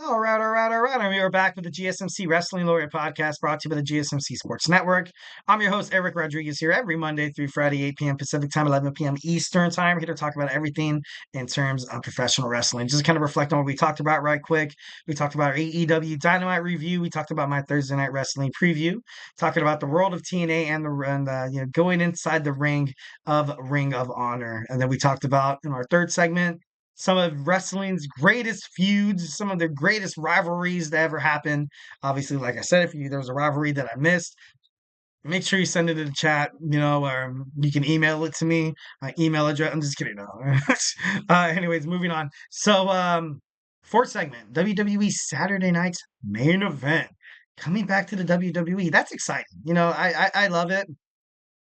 All right. And we are back with the GSMC Wrestling Laureate podcast brought to you by the GSMC Sports Network. I'm your host, Eric Rodriguez, here every Monday through Friday, 8 p.m. Pacific time, 11 p.m. Eastern time. We're here to talk about everything in terms of professional wrestling. Just kind of reflect on what we talked about right quick. We talked about our AEW Dynamite review. We talked about my Thursday Night Wrestling preview, talking about the world of TNA and going inside the ring of Ring of Honor. And then we talked about in our third segment, some of wrestling's greatest feuds, some of the greatest rivalries that ever happened. Obviously, like I said, there was a rivalry that I missed, make sure you send it in the chat, or you can email it to me. My email address, I'm just kidding. No. Anyways, moving on. So, fourth segment, WWE Saturday Night's main event. Coming back to the WWE. That's exciting. I love it.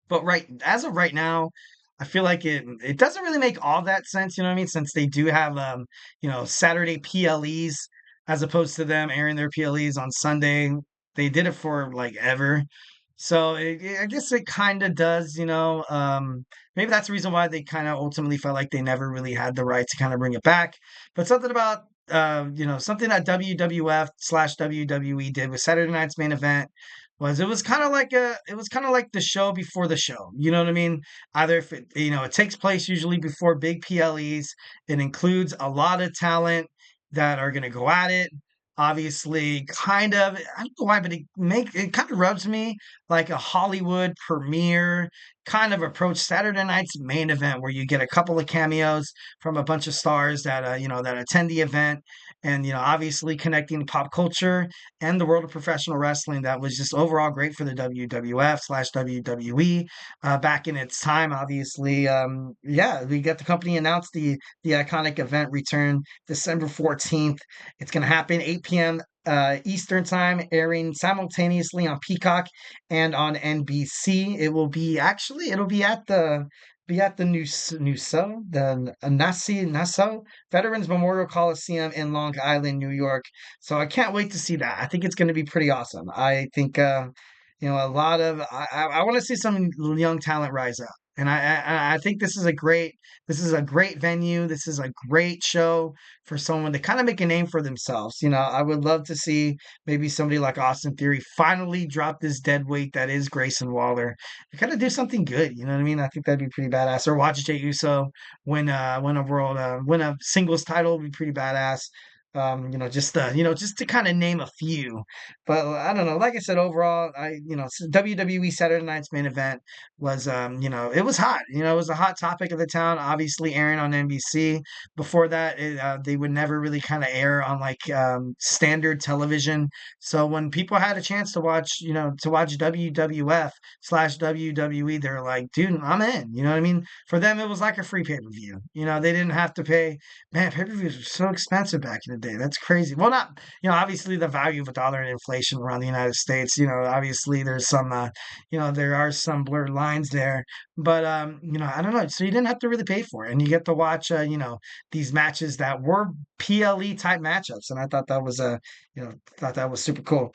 But as of right now, I feel like it doesn't really make all that sense, you know what I mean? Since they do have Saturday PLEs as opposed to them airing their PLEs on Sunday. They did it for like ever. So I guess it kind of does, maybe that's the reason why they kind of ultimately felt like they never really had the right to kind of bring it back. But something about something that WWF/WWE did with Saturday Night's main event was it was kind of like the show before the show. You know what I mean? Either if it takes place usually before big PLEs, it includes a lot of talent that are going to go at it. Obviously, kind of, I don't know why, but it kind of rubs me like a Hollywood premiere kind of approach Saturday night's main event, where you get a couple of cameos from a bunch of stars that that attend the event, and obviously connecting pop culture and the world of professional wrestling. That was just overall great for the WWF/WWE back in its time. Obviously, yeah, we got the company announced the iconic event return December 14th. It's going to happen 8 p.m. Eastern time, airing simultaneously on Peacock and on NBC. It'll be at the Nassau Veterans Memorial Coliseum in Long Island, New York. So I can't wait to see that. I think it's going to be pretty awesome. I think a lot of I want to see some young talent rise up. And I think this is a great venue. This is a great show for someone to kind of make a name for themselves. I would love to see maybe somebody like Austin Theory finally drop this dead weight that is Grayson Waller and kind of do something good. You know what I mean? I think that'd be pretty badass. Or watch Jey Uso win a singles title would be pretty badass. Just to kind of name a few. But I don't know. Like I said, overall, WWE Saturday Night's main event was, it was hot. It was a hot topic of the town. Obviously, airing on NBC. Before that, they would never really kind of air on like standard television. So when people had a chance to watch WWF/WWE, they're like, dude, I'm in. You know what I mean? For them, it was like a free pay per view. They didn't have to pay. Man, pay per views were so expensive back in the day. That's crazy. Well, not, obviously the value of a dollar and inflation around the United States, obviously there's some, there are some blurred lines there, but, I don't know. So you didn't have to really pay for it, and you get to watch, these matches that were PLE type matchups. And I thought that was, thought that was super cool.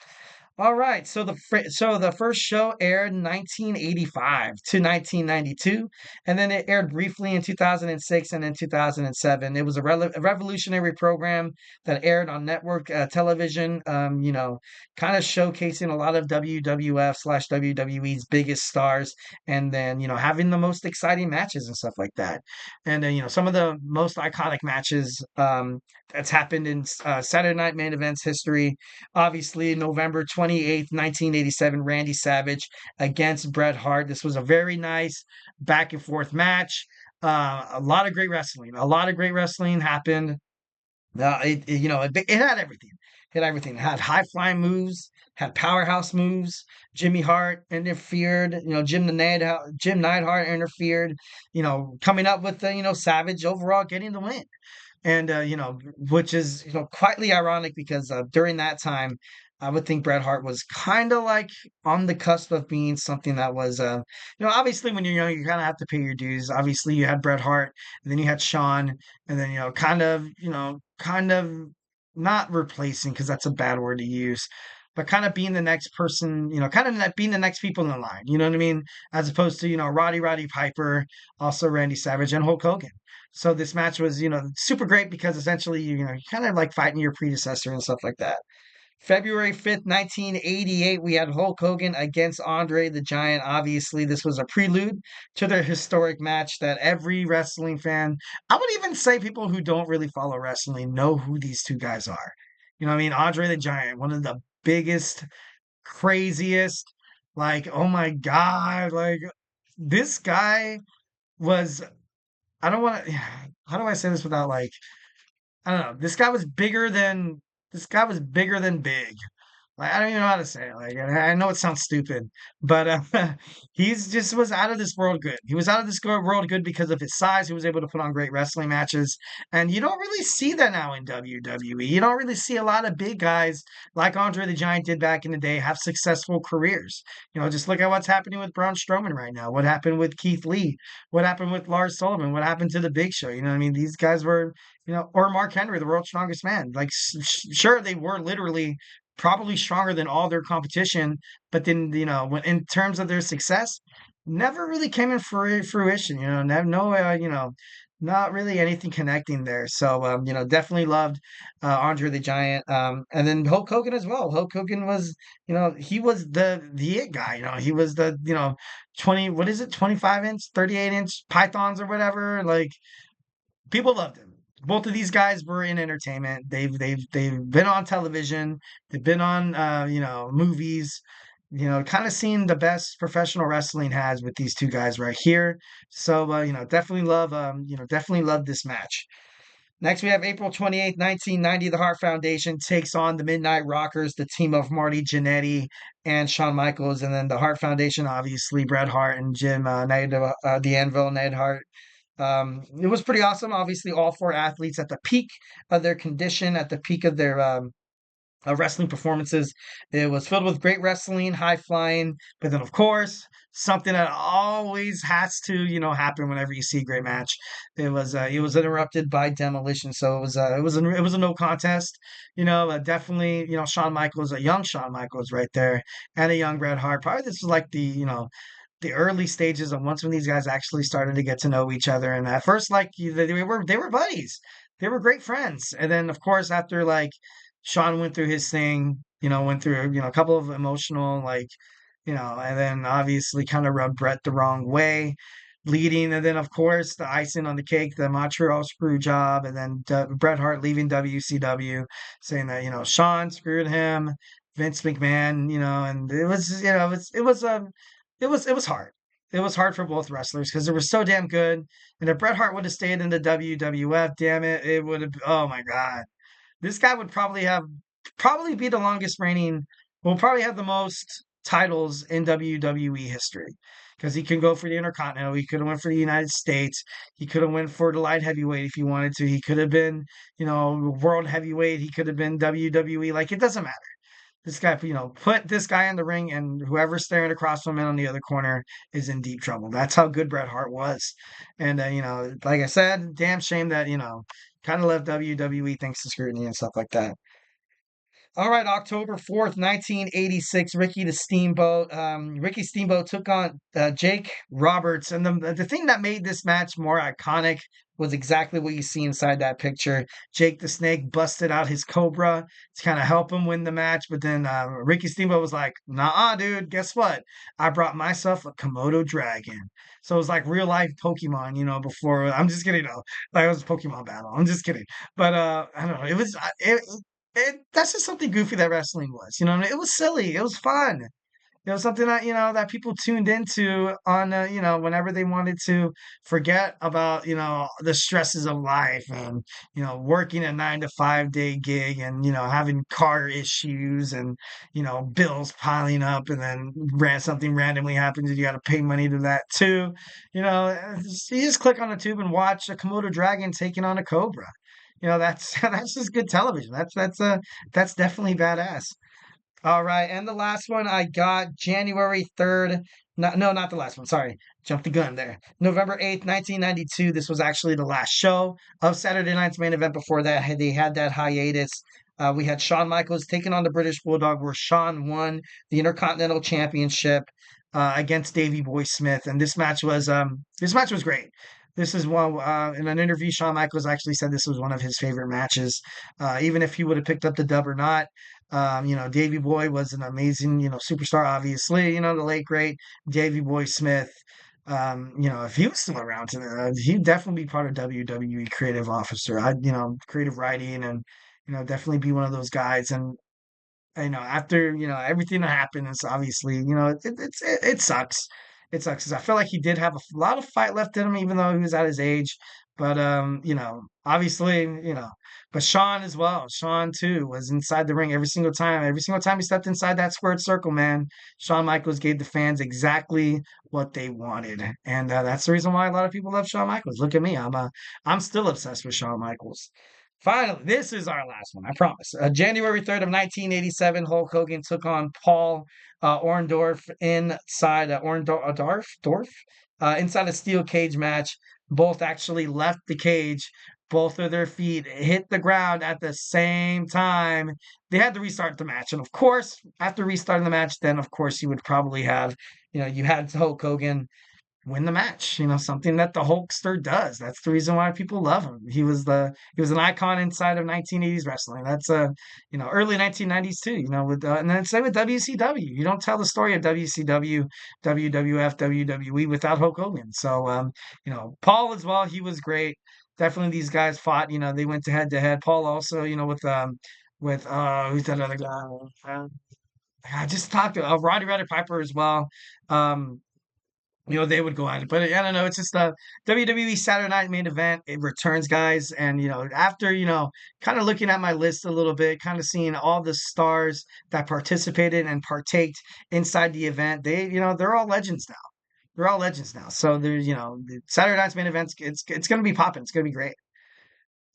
All right, so the first show aired in 1985 to 1992, and then it aired briefly in 2006 and in 2007. It was a revolutionary program that aired on network television. Kind of showcasing a lot of WWF/WWE's biggest stars, and then having the most exciting matches and stuff like that. And some of the most iconic matches that's happened in Saturday Night Main Events history. Obviously, November 28th, 1987, Randy Savage against Bret Hart. This was a very nice back and forth match. A lot of great wrestling. A lot of great wrestling happened. It had everything. It had everything. It had high flying moves, had powerhouse moves. Jimmy Hart interfered. Jim Neidhart interfered. Coming up with Savage overall getting the win. And which is quietly ironic because during that time, I would think Bret Hart was kind of like on the cusp of being something that was, obviously when you're young, you kind of have to pay your dues. Obviously, you had Bret Hart, and then you had Shawn, and then kind of not replacing because that's a bad word to use. But kind of being the next person, kind of being the next people in the line, you know what I mean? As opposed to, Roddy Piper, also Randy Savage, and Hulk Hogan. So this match was, super great because essentially, you kind of like fighting your predecessor and stuff like that. February 5th, 1988, we had Hulk Hogan against Andre the Giant. Obviously, this was a prelude to their historic match that every wrestling fan, I would even say people who don't really follow wrestling, know who these two guys are. You know what I mean? Andre the Giant, one of the biggest, craziest, like, oh my God, like this guy was, I don't want to, how do I say this without like, I don't know. This guy was bigger than big. Like, I don't even know how to say it. Like, I know it sounds stupid, but he's just was out of this world good. He was out of this world good because of his size. He was able to put on great wrestling matches, and you don't really see that now in WWE. You don't really see a lot of big guys like Andre the Giant did back in the day have successful careers. Just look at what's happening with Braun Strowman right now. What happened with Keith Lee? What happened with Lars Sullivan? What happened to the Big Show? You know what I mean? These guys were, or Mark Henry, the world's strongest man. Like, sure, they were literally probably stronger than all their competition, but then when in terms of their success, never really came in for fruition. No, not really anything connecting there. So definitely loved Andre the Giant, and then Hulk Hogan as well. Hulk Hogan was, he was the it guy. He was the 20, what is it, 25-inch, 38-inch pythons or whatever. Like, people loved him. Both of these guys were in entertainment. They've been on television. They've been on movies. Kind of seen the best professional wrestling has with these two guys right here. So definitely love this match. Next, we have April 28th, 1990. The Hart Foundation takes on the Midnight Rockers, the team of Marty Jannetty and Shawn Michaels. And then the Hart Foundation, obviously, Bret Hart and Jim the Anvil, Ned Hart. It was pretty awesome. Obviously, all four athletes at the peak of their condition, at the peak of their wrestling performances. It was filled with great wrestling, high flying, but then, of course, something that always has to, happen whenever you see a great match. It was interrupted by demolition, so it was a no contest. Definitely, Shawn Michaels, a young Shawn Michaels right there, and a young Bret Hart. Probably this was like the early stages of once when these guys actually started to get to know each other. And at first, like they were buddies, they were great friends. And then, of course, after like Sean went through his thing, went through a couple of emotional like, and then obviously kind of rubbed Brett the wrong way. Leading, and then of course the icing on the cake, the Montreal screw job, and then Bret Hart leaving WCW, saying that Sean screwed him, Vince McMahon, and it was it was hard. It was hard for both wrestlers because they were so damn good. And if Bret Hart would have stayed in the WWF, damn it, it would have. Oh my God, this guy would probably be the longest reigning. Will probably have the most titles in WWE history because he can go for the Intercontinental. He could have went for the United States. He could have went for the light heavyweight if he wanted to. He could have been, world heavyweight. He could have been WWE. Like, it doesn't matter. This guy, put this guy in the ring, and whoever's staring across from him on the other corner is in deep trouble. That's how good Bret Hart was. And, like I said, damn shame that, kind of left WWE thanks to scrutiny and stuff like that. All right, October 4th, 1986, Ricky Steamboat took on Jake Roberts. And the thing that made this match more iconic was exactly what you see inside that picture. Jake the Snake busted out his Cobra to kind of help him win the match. But then Ricky Steamboat was like, nah, dude, guess what? I brought myself a Komodo dragon. So it was like real life Pokemon, before. I'm just kidding, like it was a Pokemon battle. I'm just kidding. But I don't know. That's just something goofy that wrestling was. What I mean? It was silly. It was fun. It was something that that people tuned into on whenever they wanted to forget about the stresses of life and working a 9 to 5 day gig and having car issues and bills piling up, and then something randomly happens and you got to pay money to that too. You just click on a tube and watch a Komodo dragon taking on a cobra. That's that's just good television. That's definitely badass. All right, and the last one I got January 3rd. No, not the last one. Sorry, jumped the gun there. November 8th, 1992. This was actually the last show of Saturday Night's Main Event. Before that, they had that hiatus. We had Shawn Michaels taking on the British Bulldog, where Shawn won the Intercontinental Championship against Davey Boy Smith, and this match was great. This is one in an interview. Shawn Michaels actually said this was one of his favorite matches, even if he would have picked up the dub or not. Davey Boy was an amazing, superstar. Obviously, the late great Davey Boy Smith. If he was still around, he'd definitely be part of WWE creative officer. Creative writing, and definitely be one of those guys. And after everything that happened, it's obviously it sucks. It sucks because I feel like he did have a lot of fight left in him, even though he was at his age. But obviously, but Shawn as well. Shawn too was inside the ring every single time. Every single time he stepped inside that squared circle, man, Shawn Michaels gave the fans exactly what they wanted, and that's the reason why a lot of people love Shawn Michaels. Look at me, I'm still obsessed with Shawn Michaels. Finally, this is our last one, I promise. January 3rd of 1987, Hulk Hogan took on Paul Orndorff inside inside a steel cage match. Both actually left the cage. Both of their feet hit the ground at the same time. They had to restart the match. And of course, after restarting the match, then of course you would probably have, you had Hulk Hogan win the match. Something that the Hulkster does. That's the reason why people love him. He was an icon inside of 1980s wrestling. That's early 1990s too. With and then same with WCW. You don't tell the story of WCW, WWF, WWE without Hulk Hogan. So Paul as well. He was great. Definitely, these guys fought. They went to head to head. Paul also, with who's that other guy? I just talked to Roddy Piper as well. Um, they would go at it. But I don't know. It's just a WWE Saturday Night Main Event. It returns, guys. And, after, kind of looking at my list a little bit, kind of seeing all the stars that participated and partaked inside the event, they're all legends now. They're all legends now. So there's, the Saturday Night's Main Event, it's going to be popping. It's going to be great.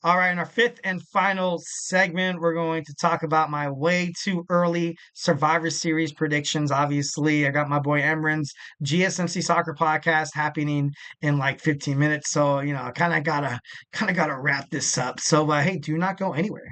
All right, in our fifth and final segment, we're going to talk about my way too early Survivor Series predictions. Obviously, I got my boy Emran's GSMC Soccer podcast happening in like 15 minutes, so I kind of gotta wrap this up. So, hey, do not go anywhere.